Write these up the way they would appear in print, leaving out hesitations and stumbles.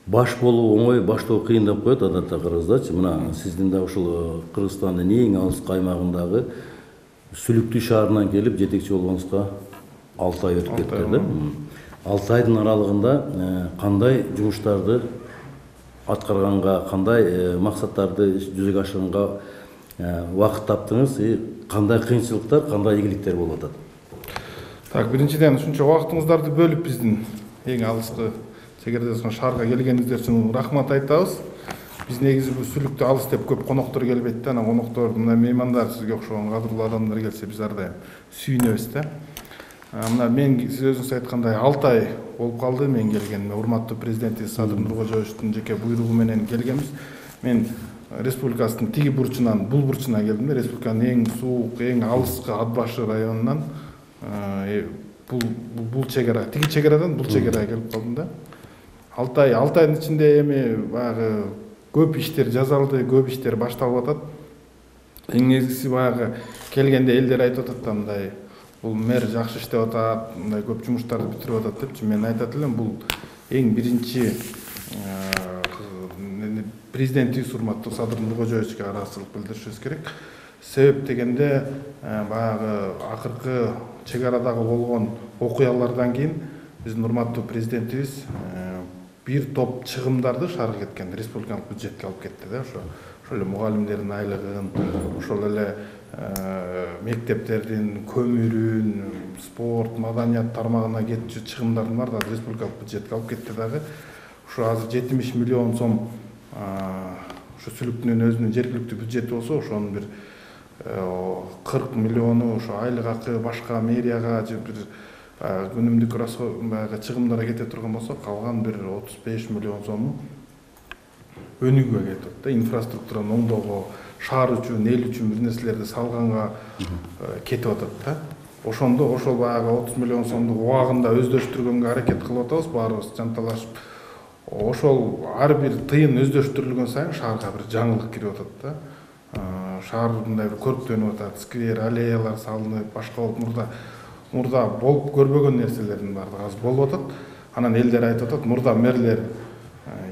баш болуу оңой, баштоо кыйындап коет адатта кыргыздачы. Мына сиздин да ушул Кыргызстандын эң алыскы аймагындагы Сүлүктүү шаарынан келип жетекчи болгонуңузга 6 ай өтүп кетти да. 6 айдын аралыгында кандай жумуштарды аткарганга, кандай максаттарды жүзөгө ашырганга убакыт таптыңыз, кандай кыйынчылыктар, кандай ийгиликтер болуп атат? Так, биринчиден ушунча убактыңыздарды бөлүп биздин эң алыскы чегердесин шаарга келгениңиздер үчүн рахмат айтабыз. Биз негизи бул Сүлүктү алыс деп көп коноктор келбейт да, анан коноктор мына меймандар сизге окшогон кадырлуу адамдар келсе биз ар дайым сүйүнөбүз да. Мына мен сиз өзүңүз айткандай 6 ай болуп калды мен келгениме. Урматтуу президентибиз Садыр Нуркожоевичтин жеке буйругу менен келгенбиз. Мен республикасынын тиги бурчунан бул бурчуна келдим да, республиканын эң суук, эң алыскы Ат башы районунан бул чегара, тиги чегарадан бул чегарага келип калдым да. 6 айдын ичинде эми баягы көп иштер жасалды, көп иштер башталып атат. Эң негизгиси баягы келгенде элдер айтып атат да, мындай бул мэр жакшы иштеп атат, мындай көп жумуштарды бүтүрүп атат депчи. Мен айтат элем, бул эң биринчи президентибиз урматтуу Садыр Нуркожоевичке ыраазычылык билдиришибиз керек. Себеп дегенде баягы акыркы чегарадагы болгон окуялардан кийин биздин урматтуу президентибиз бир топ чыгымдарды шаарга кеткен республикалык бюджетке алып кетти да. Ошол эле мугалимдердин айлыгын, ошол эле мектептердин көмүрүн, спорт, маданият тармагына кетчү чыгымдардын баардыгын республикалык бюджетке алып кетти дагы. Ошо азыр 70 миллион сом ошо Сүлүктүнүн өзүнүн жергиликтүү бюджети болсо, ошонун бир 40 миллиону ошо айлык акы башка мэрияга же бир күнүмдүк баягы чыгымдарга кете турган болсо, калган бир 35 миллион сому өнүгүүгө кетет да, инфраструктураны оңдоого, шаар үчүн, эл үчүн бир нерселерди салганга кетип атат да. Ошондо ошол баягы 30 миллион сомду убагында өздөштүргөнгө аракет кылып атабыз, баарыбыз жанталашып. Ошол ар бир тыйын өздөштүрүлгөн сайын шаарга бир жаңылык кирип атат да. Шаар мындай бир көрктөнүп атат, сквер, аллеялар салынып, башка болуп мурда болуп көрбөгөн нерселердин баардыгы азыр болуп атат. Анан элдер айтып атат, мурда мэрлер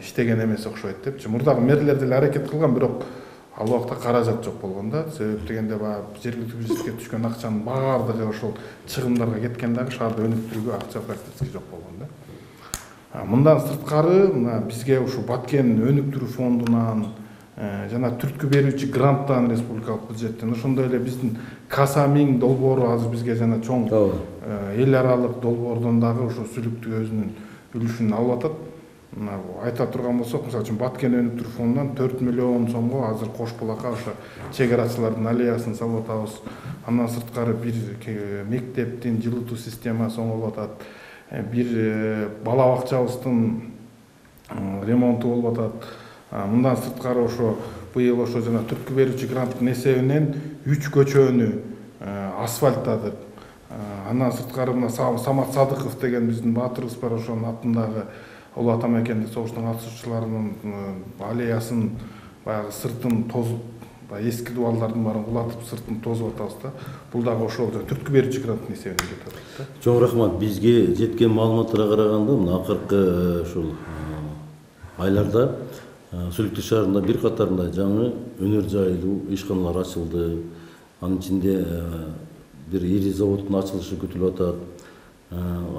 иштеген эмес окшойт депчи. Мурдагы мэрлер деле аракет кылган, бирок ал убакта каражат жок болгон да. Себеп дегенде баягы жергиликтүү бюджетке түшкөн акчанын баардыгы ошол чыгымдарга кеткен дагы, шаарды өнүктүрүүгө акча практически жок болгон да. Мындан сырткары мына бизге ушу Баткен өнүктүрүү фондунан жана түрткү берүүчү гранттан республикалык бюджеттен, ошондой эле биздин Касамиң долбоору азыр бизге жана чоң эл аралык долбоордон дагы ошо Сүлүктү өзүнүн үлүшүн алып атат. Айта турган болсок, мисалы үчүн Баткен өнүктүрүү фондунан 4 миллион сомго азыр кош булакка ошо чегарачылардын аллеясын салып атабыз. Андан сырткары бир мектептин жылытуу системасы оңолуп атат. Бир бала бакчабыздын ремонту болуп атат. Мындан сырткары ошо быйыл ошо жана түрткү берүүчү гранттын эсебинен 3 көчөнү асфальттадык. Андан сырткары мына Самат Садыков деген биздин баатырыбыз бар, ошонун атындагы Улуу Ата Мекенди согуштун катышуучуларынын аллеясын баягы сыртын тозуп, эски дубалдардын баарын улатып сыртын тозуп атабыз да. Бул дагы ошол түрткү берүүчү гранттын эсебинен кетип атат да. Чоң рахмат. Бизге жеткен маалыматтарга караганда, мына акыркы ушул айларда Сүлүктүү шаарында бир катарында жаңы өнөр жайлуу ишканалар ачылды. Анын ичинде бир ири заводдун ачылышы күтүлүп атат.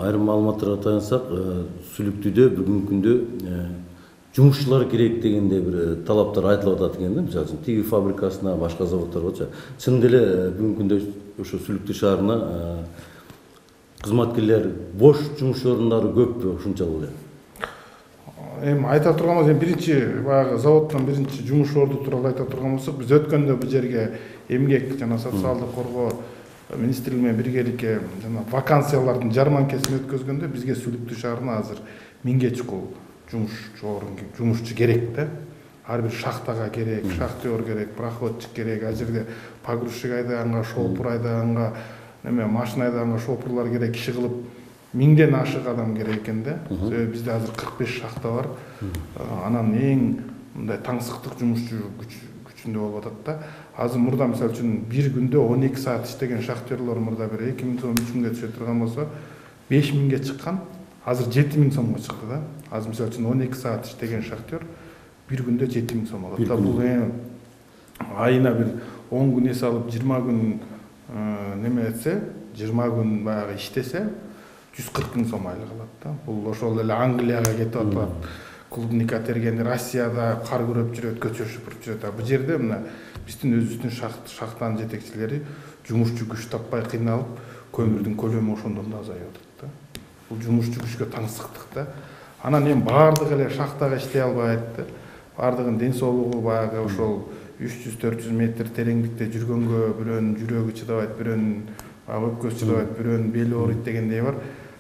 Айрым маалыматтарга таянсак, Сүлүктүүдө бүгүнкү күндө жумушчулар керек дегенде бир талаптар айтылып атат экен да. Мисалы үчүн тиги фабрикасына, башка заводдоргочу. Чын деле бүгүнкү күндө ошо Сүлүктүү шаарына кызматкерлер бош жумуш орундары көппү ушунчалык эле? Эми айта турганыбыз, биринчи баягы заводдон биринчи жумуш орду тууралуу айта турган болсок, биз өткөндө бул жерге эмгек жана социалдык коргоо министрлиги менен биргеликке жана вакансиялардын жарманкесин өткөзгөндө бизге Сүлүктүү шаарына азыр 1000ге чукул жумушчу керек да. Ар бир шахтага керек, шахтер керек, проходчик керек, ал жерде погрузчик айдаганга, шопур айдаганга, машина айдаганга шопурлар керек, иши кылып 1000ден ашык адам керек экен да. Себеби бизде азыр 45 шахта бар. Анан эң мындай таңсыктык жумушчу күчүндө болуп атат да. Азыр мурда мисалы үчүн бир күндө 12 саат иштеген шахтерлор мурда бир 2000 сом 3000ге түшө турган болсо 5000ге чыккан. азыр 7000 сомго чыкты да. Азыр мисалы үчүн 12 саат иштеген шахтер бир күндө 7000 сом алат да. Бул айына бир 10 күн эс алып 20 күн неме этсе, 20 күн баягы иштесе 140 000 сом айлык алат да. Бул ошол эле Англияга кетип атат. Клубника тергени Россияда кар күрөп жүрөт, көчө шүпүрүп жүрөт. Бул жерде мына биздин өзүбүздүн шахтанын жетекчилери жумушчу күч таппай кыйналып, көмүрдүн көлөмү ошондон да азайып атат да. Бул жумушчу күчкө таңсыктык да. Анан эми баардыгы эле шахтага иштей албайт да. Баардыгынын ден соолугу баягы ошол 300-400 метр тереңдикте жүргөнгө бирөөнүн жүрөгү чыдабайт, бирөөнүн өпкөсү чыдабайт, бирөөнүн бели ооруйт дегендей бар.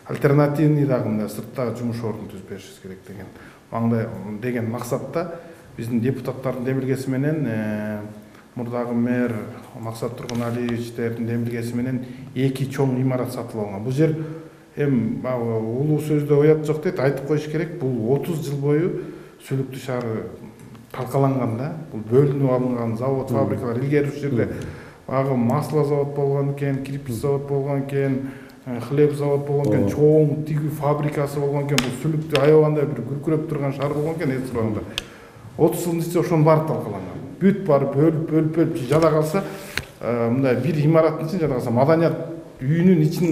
Альтернативный дагы мына сырттагы жумуш ордун түзүп беришибиз керек деген маңдай деген максатта биздин депутаттардын демилгеси менен мурдагы мэр Максат Тургуналиевичтердин демилгеси менен 2 чоң имарат сатылып алынган. Бул жер эми улуу сөздө уят жок дейт, айтып коюш керек. Бул 30 жыл бою Сүлүктүү шаары талкаланган да. Бул бөлүнүп алынган завод, фабрикалар илгери ушул жерде багы масло завод болгон экен, кирпич завод болгон экен, хлеб завод болгон экен, чоң тигүү фабрикасы болгон экен. Бул Сүлүктүү аябагандай бир күркүрөп турган шаар болгон экен эс сураганда. 30 жылдын ичинде ошонун баары талкаланган. Бүт баары бөлүп жада калса, мындай бир имараттын ичин жада калса маданият үйүнүн ичин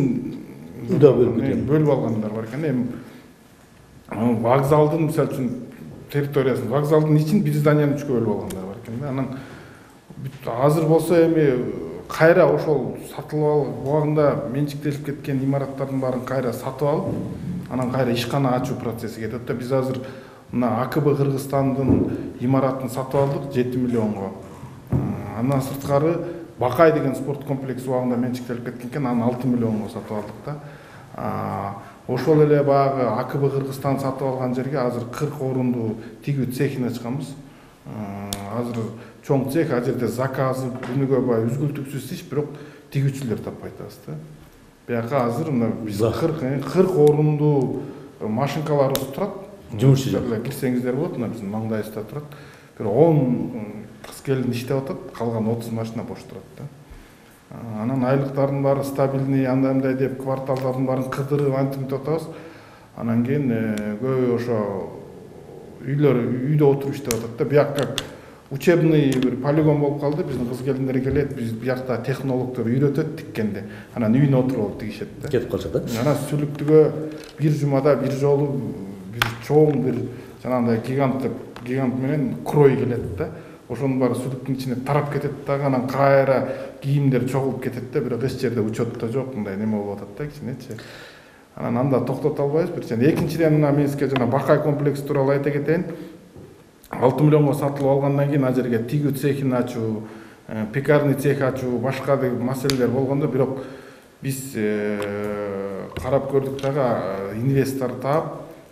бөлүп алгандар бар экен. Эми вокзалдын мисалы үчүн территориясын, вокзалдын ичин бир зданияны 3кө бөлүп алгандар бар экен да. Анан азыр болсо эми кайра ошол сатылып алып, убагында менчиктелип кеткен имараттардын баарын кайра сатып алып, анан кайра ишкана ачуу процесси кетет да. Биз азыр мына АКБ Кыргызстандын имаратын сатып алдык 7 миллионго. Андан сырткары Бакай деген спорт комплекси убагында менчиктелип кеткен экен, аны 6 миллионго сатып алдык да. Ошол эле баягы АКБ Кыргызстан сатып алган жерге азыр 40 орунду тигүү цехин ачканбыз. Азыр чоң цех, ал жерде заказы күнүгө бай үзгүлтүксүз иш, бирок тигүүчүлөр таппай атабыз да. Бияка азыр мына биз 40 орунду машинкаларыбыз турат. Жумушчулар кирсеңиздер болот, мына биздин маңдайыбызда турат. Бир 10 кыз келин иштеп атат, калган 30 машина бош турат да. Анан айлыктардын баары стабильный, андай деп кварталдардын баарын кыдырып антип атабыз. Анан кийин көбү ошо үйдө отуруп иштеп атат да. Биякка учебный бир полигон болуп калды. Биздин кыз келиндер келет, биз биякта технологдор үйрөтөт тиккенди. Анан үйүнө отуруп тигишет да. Кетип калышат да. Анан Сүлүктүгө бир жумада бир жолу бир чоң бир жанагындай гигант менен крой келет да. Ошонун баары Сүлүктүн ичине тарап кетет дагы, анан кайра кийимдер чогулуп кетет да. Бирок эч жерде учет да жок, мындай неме болуп атат да, кичинечи. Анан анда токтото албайбыз бирчен. Экинчиден мына мен сизге жана Бакай комплекси тууралуу айта кетейин. 6 миллионго сатылып алгандан кийин ал жерге тигүү цехин ачуу, пекарный цех ачуу, башка маселелер болгондо, бирок биз карап көрдүк дагы инвестор таап,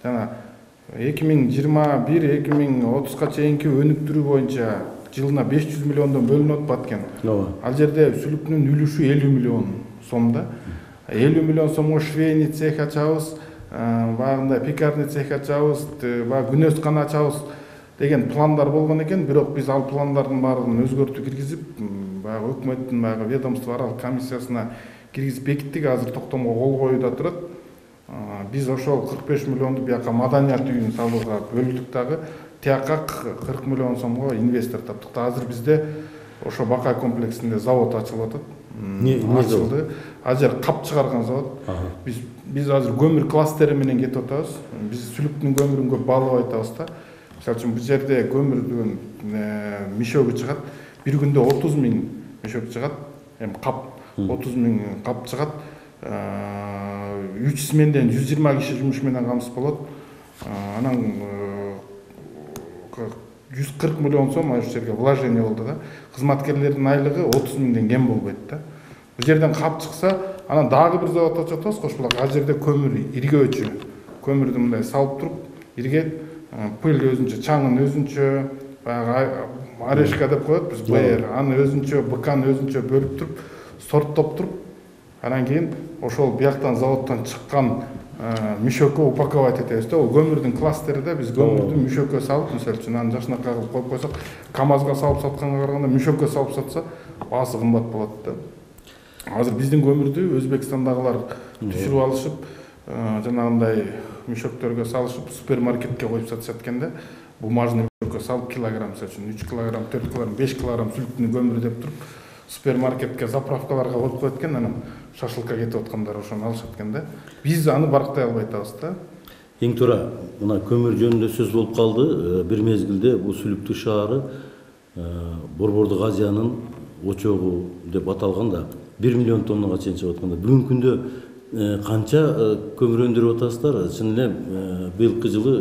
жана 2021-2030га чейинки өнүктүрүү боюнча жылына 500 миллиондон бөлүнүп атпат экен. Ал жерде Сүлүктүнүн үлүшү 50 миллион сом да. 50 миллион сомго швейный цех ачабыз, баягындай пекарный цех ачабыз, баягы күнөскана ачабыз деген пландар болгон экен. Бирок биз ал пландардын баарын өзгөртүү киргизип, баягы өкмөттүн баягы ведомство аралык комиссиясына киргизип бекиттик. Азыр токтомго кол коюуда турат. Биз ошол 45 миллионду бияка маданият үйүн салууга бөлдүк дагы. Тияка 40 миллион сомго инвестор таптык. Азыр бизде ошо Бакай комплексинде завод ачылып атат. Ачылды. Ал жер кап чыгарган завод. Биз азыр көмүр кластери менен кетип атабыз. Биз Сүлүктүн көмүрүн көп баалабай атабыз да. Мисалы үчүн бул жерде көмүрдүн мишөгү чыгат. Бир күндө 30 000 мишөк чыгат. Эми кап 30 000 кап чыгат. 3 сменден 120 киши жумуш менен камсыз болот. Анан 140 миллион сом ошол жерге вложение болду да. Кызматкерлердин айлыгы 30 000ден кем болбойт да. Бул жерден кап чыкса, анан дагы бир завод ачып атабыз, Кошбулак. Ал жерде көмүр иргөөчү. Көмүрдү мындай салып туруп, иргет, пыл өзүнчө, чаңын өзүнчө, баягы орешка деп коет биз, БР, аны өзүнчө, БКны өзүнчө бөлүп туруп, сорттоп туруп, анан кийин ошол бияктан заводдон чыккан мишөккө упаковать этебиз да. Ол көмүрдүн кластери да. Биз көмүрдү мишөккө салып, мисалы үчүн аны жакшынакай кылып коюп койсок, КАМАЗга салып сатканга караганда мишөккө салып сатса, баасы кымбат болот да. Азыр биздин көмүрдү Өзбекстандагылар түшүрүп алышып, жанагындай мешөктөргө салышып супермаркетке коюп сатышат экен да. Бумажный мешөккө салып килограмм, мисалы үчүн 3 килограмм, 4 килограмм, 5 килограмм сүлүктүн көмүрү деп туруп супермаркетке, заправкаларга коюп коет экен, анан шашлыкка кетип аткандар ошону алышат экен да. Биз аны барктай албай атабыз да. Эң туура мына көмүр жөнүндө сөз болуп калды. Бир мезгилде бул Сүлүктүү шаары Борбордук Азиянын очогу деп аталган да 1 миллион тоннага чейин чыгып атканда. Бүгүнкү күндө канча көмүр өндүрүп атасыздар? Чын эле быйылкы жылы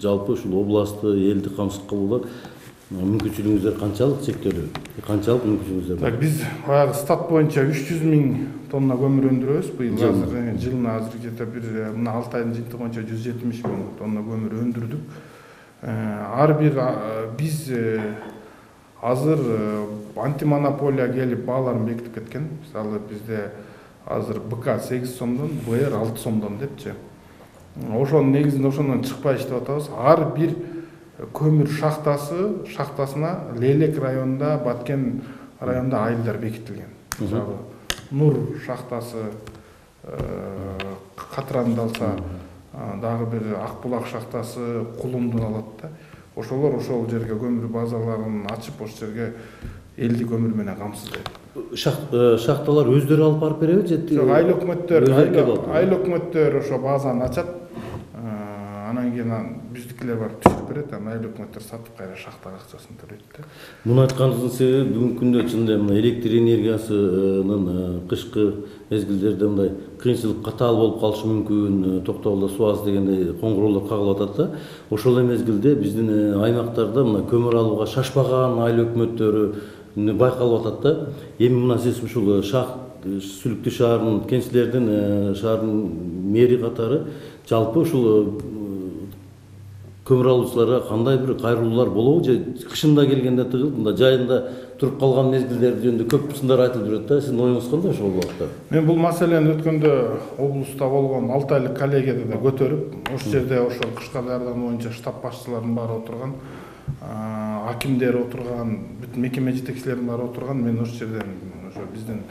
жалпы ушул областты, элди камсыз кылууга мүмкүнчүлүгүңүздөр канчалык чектелүү? Канчалык мүмкүнчүлүгүңүздөр бар? Биз баягы стат боюнча 300 000 тонна көмүр өндүрөбүз. Быйыл азыр жылына азыр где-то бир мына 6 айдын жыйынтыгы боюнча 170 000 тонна көмүр өндүрдүк. Ар бир биз азыр антимонополия келип бааларын бекитип кеткен. Мисалы бизде азыр БК 8 сомдон, БР 6 сомдон депчи. Ошонун негизинде ошондон чыкпай иштеп атабыз. Ар бир көмүр шахтасына Лелек районунда, Баткен районунда айылдар бекитилген. Мисалы Нур шахтасы, Катранды алса, дагы бир Акбулак шахтасы, Кулумду алат да. Ошолор ошол жерге көмүр базаларын ачып, ошол жерге элди көмүр менен камсыздайт. Шахталар өздөрү алып барып береби же? Жок, айыл өкмөттөр ошо базаны ачат. Анан кийин биздикилер барып түшүрүп берет, анан айыл өкмөттөр сатып кайра шахтага акчасын төлөйт да. Муну айтканыңыздын себеби бүгүнкү күндө чын эле мына электр энергиясынын кышкы мезгилдерде мындай кыйынчылык катаал болуп калышы мүмкүн, токтогулда суу аз дегендей коңгуроолор кагылып атат да. Ошол эле мезгилде биздин аймактарда мына көмүр алууга шашпаган айыл өкмөттөрү байкалып атат да. Эми мына сиз ушул Сүлүктүү шаарынын кенчилердин шаардын мэри катары жалпы ушул көмүр алуучуларга кандай бир кайрылуулар болобу же кышында келгенде тыгылып мында жайында туруп калган мезгилдер жөнүндө көп сындар айтылып жүрөт да. Сиздин оюңуз кандай ошол убакта? Мен бул маселени өткөндө облуста болгон 6 айлык коллегияда да көтөрүп, ошол жерде ошол кышка даярдыгы боюнча штаб башчыларынын баары отурган, акимдер отурган, бүтүн мекеме жетекчилеринин баары отурган. Мен ошол жерден ошо биздин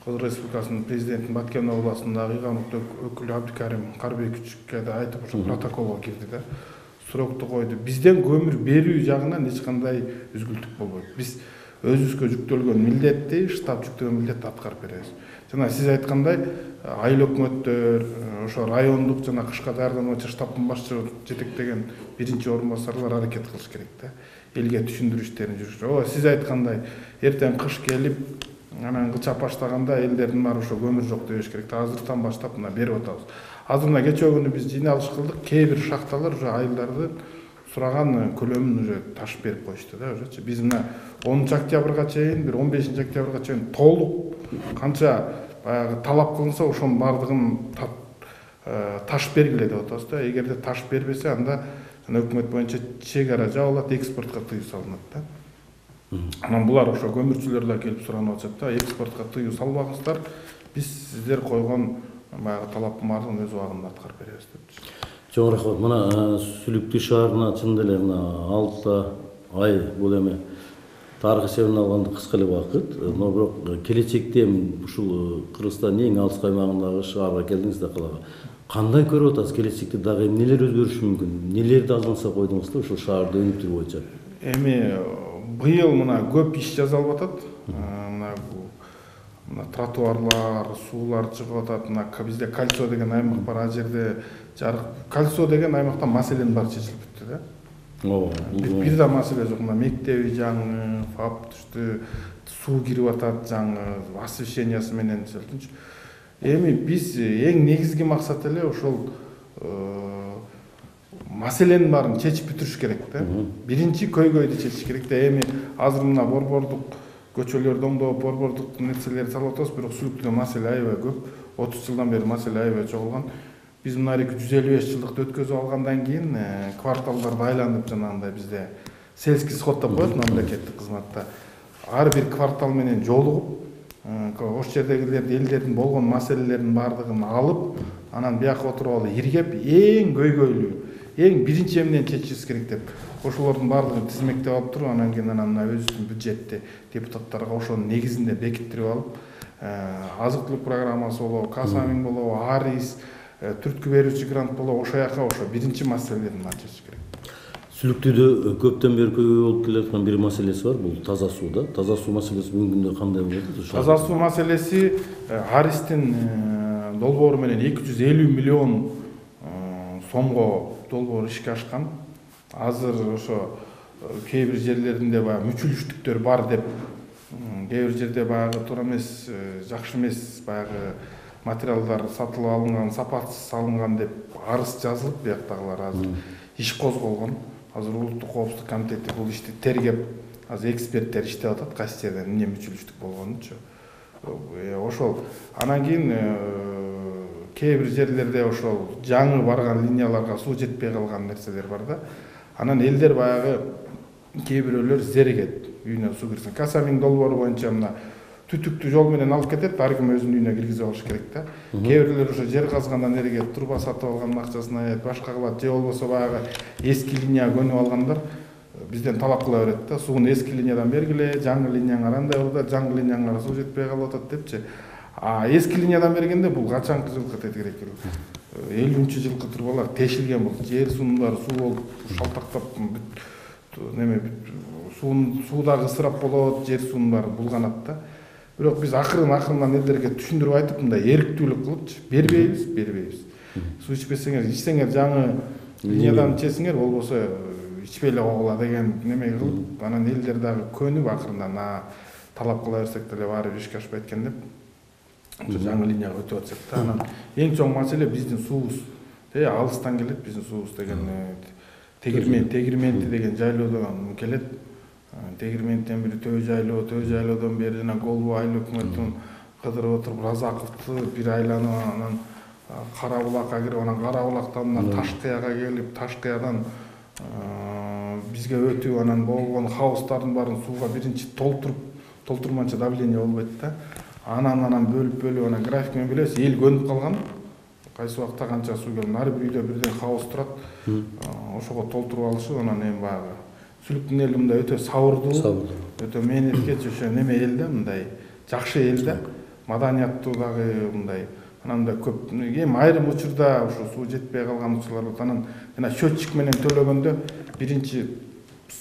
Кыргыз Республикасынын президентин Баткен областындагы ыйгануктуу өкүлү Абдикарим Карбековичке да айтып, ошо протоколго кирди да. Сурокту койду. Бизден көмүр берүү жагынан эч кандай үзгүлтүк болбойт. Биз өзүбүзгө жүктөлгөн милдетти, штаб жүктөгөн милдетти аткарып беребиз. Жана сиз айткандай, айыл өкмөттөр, ошо райондук жана кышка даярдыгы боюнча штабтын башчы жетектеген биринчи орун басарлар аракет кылыш керек да. Элге түшүндүрүү иштерин жүргүзүш. Сиз айткандай, эртең кыш келип, анан кылчап баштаганда элдердин баары ошо көмүр жок дебеш керек да. Азыртан баштап мына берип атабыз. Азыр мына кечээ күнү биз жыйналыш кылдык. Кээ бир шахталар уже айылдарды сураган көлөмүн уже ташып берип коюшту да. Ошочу биз мына 10 октябрга чейин, бир 15 октябрга чейин толук канча баягы талап кылынса ошонун баардыгын ташып бергиле деп атабыз да. Эгерде ташып бербесе, анда өкмөт боюнча чек ара жабылат, экспортко тыюу салынат да. Анан булар ошо көмүрчүлөр да келип суранып атышат да. Экспортко тыюу салбаңыздар, биз сиздер койгон баягы талаптын баардыгын өз убагында аткарып беребиз деп. Чоң рахмат. Мына Сүлүктүү шаарына чын эле мына 6 ай бул эми тарых эсебинен алганда кыска эле убакыт. Но бирок келечекте ушул Кыргызстандын эң алыс аймагындагы шаарга келдиңиз да, калаага. Кандай көрүп атасыз келечекте? Дагы эмнелер өзгөрүшү мүмкүн? Нелерди алдыңызга койдуңуз да ушул шаарды өнүктүрүү боюнча? Эми быйыл мына көп иш жасалып атат. Мына тротуарлар, суулар чыгып атат. Мына бизде Кольцо деген аймак бар, ал жерде жарык. Кольцо деген аймакта маселенин баары чечилип бүттү да. Бир да маселе жок. Мына мектеби жаңы, ФАП түштү, суу кирип атат жаңы, освещениясы менен сөзүнчү. Эми биз эң негизги максат эле ошол маселенин баарын чечип бүтүрүш керек да. Биринчи көйгөйдү чечиш керек да. Эми азыр мына борбордук көчөлөрдү оңдоп, борбордук нерселерди салып атабыз, бирок Сүлүктүүдө маселе аябай көп. 30 жылдан бери маселе аябай чогулган. Биз мына 155 жылдыкты өткөзүп алгандан кийин кварталдарды айланып, жанагындай бизде сельский сход деп коет мамлекеттик кызматта. Ар бир квартал менен жолугуп, ошол жердегилерди, элдердин болгон маселелерин баардыгын алып, анан бияка отуруп алып иргеп, эң көйгөйлүү, эң биринчи эмнени чечишибиз керек деп ошолордун баардыгын тизмектеп алып туруп, анан кийин мына өзүбүздүн бюджетти депутаттарга ошонун негизинде бекиттирип алып, азык түлүк программасы болобу, Казамин болобу, Арис, түрткү берүүчү грант болобу ошол жака ошо биринчи маселелерин чечиш керек. Сүлүктүүдө көптөн бери көйгөй болуп келаткан бир маселеси бар, бул таза суу да. Таза суу маселеси бүгүнкү күндө кандай болот? Таза суу маселеси Аристин долбоору менен 250 миллион сомго долбоор ишке ашкан. Азыр ошо кээ бир жерлеринде баягы мүчүлүштүктөр бар деп, кээ бир жерде баягы туура эмес, жакшы эмес баягы материалдар сатылып алынган, сапатсыз алынган деп арыз жазылып, бияктагылар азыр иш козголгон. Азыр улуттук коопсуздук комитети бул ишти тергеп, азыр эксперттер иштеп атат, кайсы жерде эмне мүчүлүштүк болгонучу. Ошол анан кийин кээ бир жерлерде ошол жаңы барган линияларга суу жетпей калган нерселер бар да. Анан элдер баягы кээ бирөөлөр зеригет, үйүнө суу кирсин. Касамин долбоору боюнча мына түтүктү жол менен алып кетет, ар ким өзүнүн үйүнө киргизип алыш керек да. Кээ бирлер ошо жер казгандан эригет, труба сатып алгандын акчасын аят, башка кылат, же болбосо баягы эски линияга көнүп алгандар бизден талап кыла берет да, сууну эски линиядан бергиле, жаңы линияңар андай болду, жаңы линияңар суу жетпей калып атат депчи. Эски линиядан бергенде бул качанкы жылкы тетирек эле. 50-нчы жылкы трубалар тешилген, бул жер суунун баары суу болуп шалтактап неме суудагы ысырап болот, жер суунун баары булганат да. Бирок биз акырын-акырындан элдерге түшүндүрүп айтып, мындай эрктүүлүк кылыпчы, бербейбиз. Суу ичпесеңер, ичсеңер жаңы линиядан ичесиңер, болбосо ичпей эле койгула деген неме кылып, анан элдер дагы көнүп акырындан талап кыла берсек деле баары бир ишке ашпайт экен деп жаңы линияга өтүп атсак да. Анан эң чоң маселе биздин суубуз. Алыстан келет биздин суубуз деген тегирменти деген жайлоодон келет. Тегирменттен бери Төө жайлоодон бери жана Голбу айыл өкмөтүн кыдырып отуруп Разаковду бир айланып, анан Кара булакка кирип, анан Кара булактан мына Ташкыяга келип, Ташкыядан бизге өтүп, анан болгон хаустардын баарын сууга биринчи толтурманча давление болбойт да. Анан бөлүп анан график менен билебиз, эл көнүп калган. Кайсы убакта канча суу келген, ар бир үйдө бирден хаус турат. Ошого толтуруп алышып, анан эми баягы Сүлүктүн эли мындай өтө сабырдуу, өтө мээнеткеч, ошо неме эл да, мындай жакшы эл да, маданияттуу дагы мындай. Анан да көп эми айрым учурда ошо суу жетпей калган учурлар болот. Анан жана счетчик менен төлөгөндө биринчи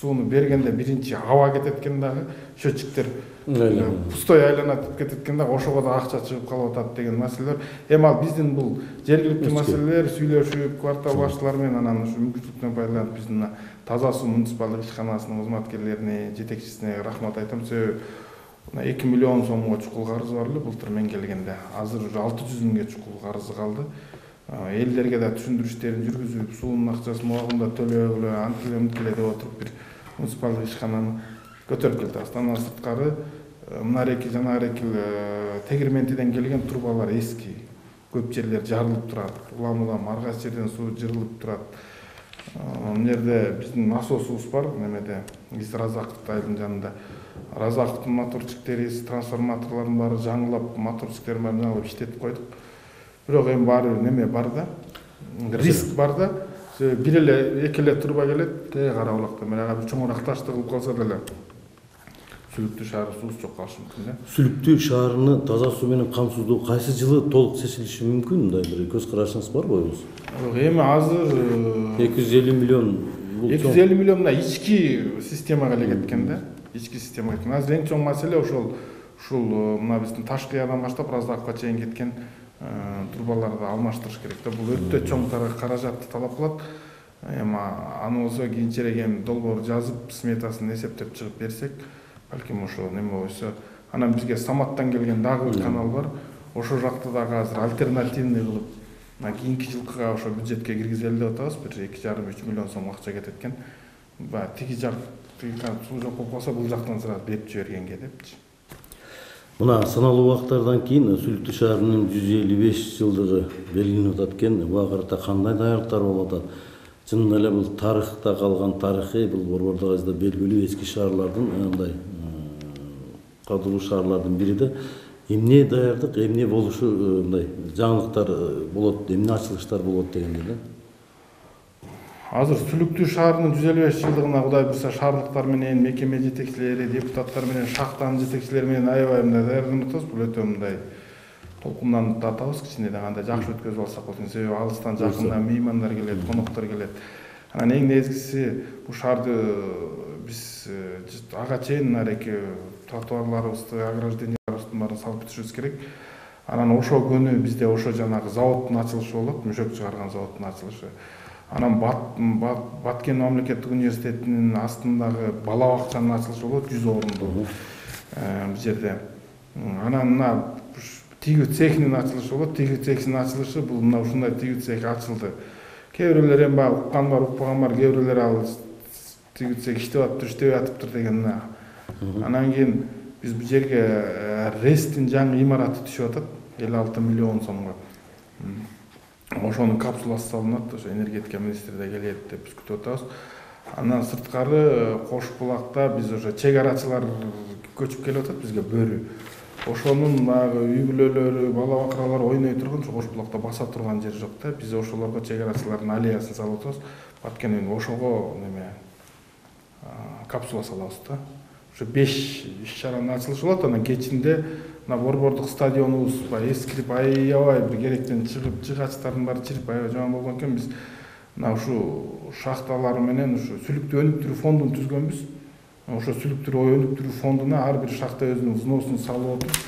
сууну бергенде биринчи аба кетет экен дагы, счетчиктер пустой айланып кетет экен дагы, ошого да акча чыгып калып атат деген маселелер. Эми ал биздин бул жергиликтүү маселелер сүйлөшүп, квартал башчылары менен анан ушу мүмкүнчүлүктөн пайдаланып биздин таза суу муниципалдык ишканасынын кызматкерлерине, жетекчисине рахмат айтам. Себеби 2 миллион сомго чукул карызы бар эле былтыр мен келгенде. Азыр уже 600 миңге чукул карызы калды. Элдерге да түшүндүрүү иштерин жүргүзүп, суунун акчасын убагында төлөгүлө, антиле деп отуруп бир муниципалдык ишкананы көтөрүп келдик. Андан сырткары мына жанагы тегирментиден келген трубалар эски. Көп жерлер жарылып турат. Улам ар кайсы жерден суу жырылып турат. Мына жерде биздин насосубуз бар, немеде Разаковдун айылдын жанында. Разаковдун моторчиктери, трансформаторлордун баары жаңылап, моторчиктердин баарын жаңылап иштетип койдук. Бирок эми баары неме бар да, риск бар да. Бир эле, эки эле труба келет, Кара булактан бери бир чоңураак ташты кылып калса деле Сүлүктүү шаары суусуз жок калышы мүмкүн да. Сүлүктүү шаарыны таза суу менен камсыздоо кайсы жылы толук чечилиши мүмкүн? Мындай бир көз карашыңыз барбы ойуңуз? Эми азыр 250 миллион. 250 миллион мына ички системага эле кеткен да. Ички системага кеткен. Азыр эң чоң маселе ушул мына биздин Ташкыядан баштап Разаковго чейин кеткен трубаларды алмаштырыш керек да. Бул өтө чоң каражатты талап кылат. Эми аны болсо кийинчерээк эми долбоор жазып, сметасын эсептеп чыгып берсек, балким ошо неме болсо, анан бизге Саматтан келген дагы бир канал бар. Ошол жакта дагы азыр альтернативный кылып, мына кийинки жылкыга ошо бюджетке киргизели деп атабыз. Бир 2,5-3 миллион сом акча кетет экен. Тиги жак суу жок болуп калса, бул жактан сразу берип жибергенге депчи. Мына саналуу убактардан кийин Сүлүктүү шаарынын 155 жылдыгы белгиленип атат экен. Буга карата кандай даярдыктар болуп атат? Чынында эле бул тарыхта калган тарыхый, бул Борбордук Азияда белгилүү эски шаарлардын, мындай кадырлуу шаарлардын бири да. Эмне даярдык, эмне болушу, мындай жаңылыктар болот, эмне ачылыштар болот дегенде да. Азыр Сүлүктүү шаарынын 155 жылдыгына Кудай буйрса шаардыктар менен, мекеме жетекчилери, депутаттар менен, шахтанын жетекчилери менен аябай мындай даярданып атабыз. Бул өтө мындай толкундан татабыз кичинеден кандай жакшы өткөзүп алсак болот. Себеби алыстан жакындан меймандар келет, коноктор келет. Анан эң негизгиси бул шаарды биз ага чейин ареки тротуарларыбызды, огражденияларыбыздын баарын салып бүтүрүбүз керек. Анан ошол күнү бизде ошо жанагы заводдун ачылышы болот, мүшөк чыгарган заводдун ачылышы. Анан Баткен мамлекеттик университетинин астындагы бала бакчанын ачылышы болот, 100 орундуу бул жерде. Анан мына тигүү цехинин ачылышы болот. Тигүү цехинин ачылышы бул мына ушундай тигүү цех ачылды. Кээ бирөөлөр эми баягы уккан бар, укпаган бар, кээ бирөөлөр ал тигүү цех иштеп атыптыр, иштебей атыптыр деген мына. Анан кийин биз бул жерге РЭСтин жаңы имараты түшүп атат, 56 миллион сомго. Ошонун капсуласы салынат, ошо энергетика министри да келет деп биз күтүп атабыз. Андан сырткары Кош Булакта биз ошо чек арачылар көчүп келип атат бизге бөрү. Ошонун баягы үй бүлөлөрү, бала бакыралар ойной турган, ошо Кош Булакта баса турган жер жок да. Биз ошолорго чек арачылардын аллеясын салып атабыз. Баткенден ошого неме капсула салабыз да. Ошо 5 иш-чаранын ачылышы болот. Анан кечинде мына борбордук стадионубуз эскирип аябай бир керектен чыгып, жыгачтардын баары чирип аябай жаман болгон экен. Биз мына ушу шахталар менен ушу сүлүктүү өнүктүрүү фондун түзгөнбүз. Ошо сүлүктүү өнүктүрүү фондуна ар бир шахта өзүнүн взносун салып отуруп,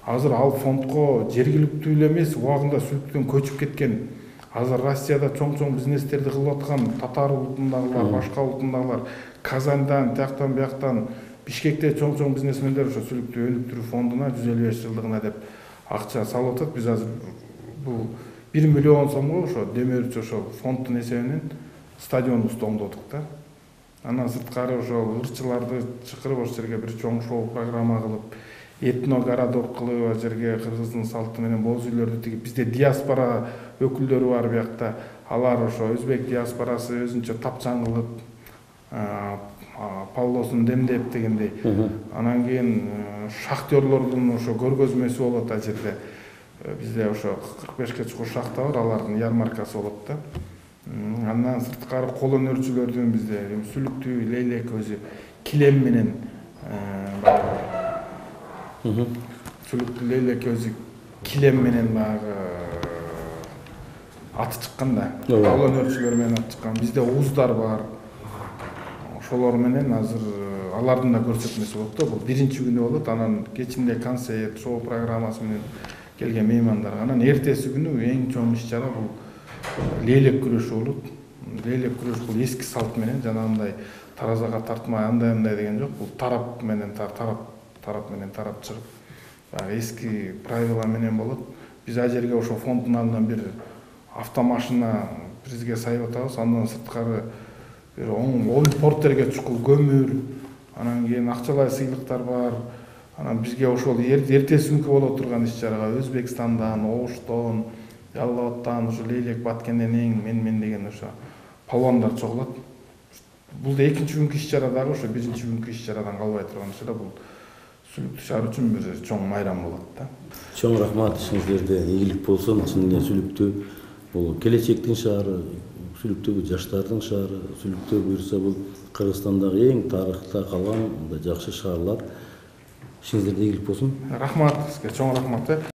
азыр ал фондко жергиликтүү эле эмес, убагында сүлүктөн көчүп кеткен, азыр Россияда чоң бизнестерди кылып аткан татар улутундагылар, башка улутундагылар, Казандан, тияктан бияктан, Бишкекте чоң бизнесмендер ошо сүлүктүү өнүктүрүү фондуна 155 жылдыгына деп акча салып атат. Биз азыр бул 1 миллион сомго ошо демөөрчү ошо фонддун эсебинен стадионубузду оңдодук да. Андан сырткары ошо ырчыларды чакырып ошол жерге бир чоң шоу программа кылып, этно городок кылып, ал жерге кыргыздын салты менен боз үйлөрдү тигип, бизде диаспора өкүлдөрү бар биякта. Алар ошо өзбек диаспорасы өзүнчө тапчаң кылып, паллосун демдеп дегендей. Анан кийин шахтерлордун ошо көргөзмөсү болот ал жерде. Бизде ошо 45 чукур шахта бар, алардын ярмаркасы болот да. Андан сырткары кол өнөрчүлөрдүн бизде сүлүктүү лейлек өзү килем менен сүлүктүү лейлек өзү килем менен баягы аты чыккан да. Кол өнөрчүлөр менен аты чыккан. Бизде ууздар бар. Ошолор менен азыр алардын да көрсөтмөсү болот да. Бул биринчи күнү болот. Анан кечинде концерт, шоу программасы менен келген меймандарга. Анан эртеси күнү эң чоң иш-чара бул лейлек күрөшү болот. Лейлек күрөш бул эски салт менен жанагындай таразага тартмай андай деген жок. Бул тарап менен тарап чыгып, баягы эски правила менен болот. Биз ал жерге ошо фонддун алдынан бир автомашина призге сайып атабыз. Андан сырткары бир оң портерге чукул көмүр, анан кийин акчалай сыйлыктар бар. Анан бизге ошол эртеси күнкү боло турган иш-чарага Өзбекстандан, Оштон, Ялалабадтан, ошо Лейлек Баткенден эң мен деген ошо палвандар чогулат. Бул да экинчи күнкү иш-чара дагы ошо биринчи күнкү иш-чарадан калбай турган иш-чара. Бул сүлүктүү шаар үчүн бир чоң майрам болот да. Чоң рахмат, ишиңиздерде ийгилик болсун. Чын эле сүлүктүү бул келечектин шаары, сүлүктүү жаштардын шаары, сүлүктүү буюрса бул Кыргызстандагы эң тарыхта калган жакшы шаарлар. Ишиңиздерде ийгилик болсун. Рахмат, сизге чоң рахмат.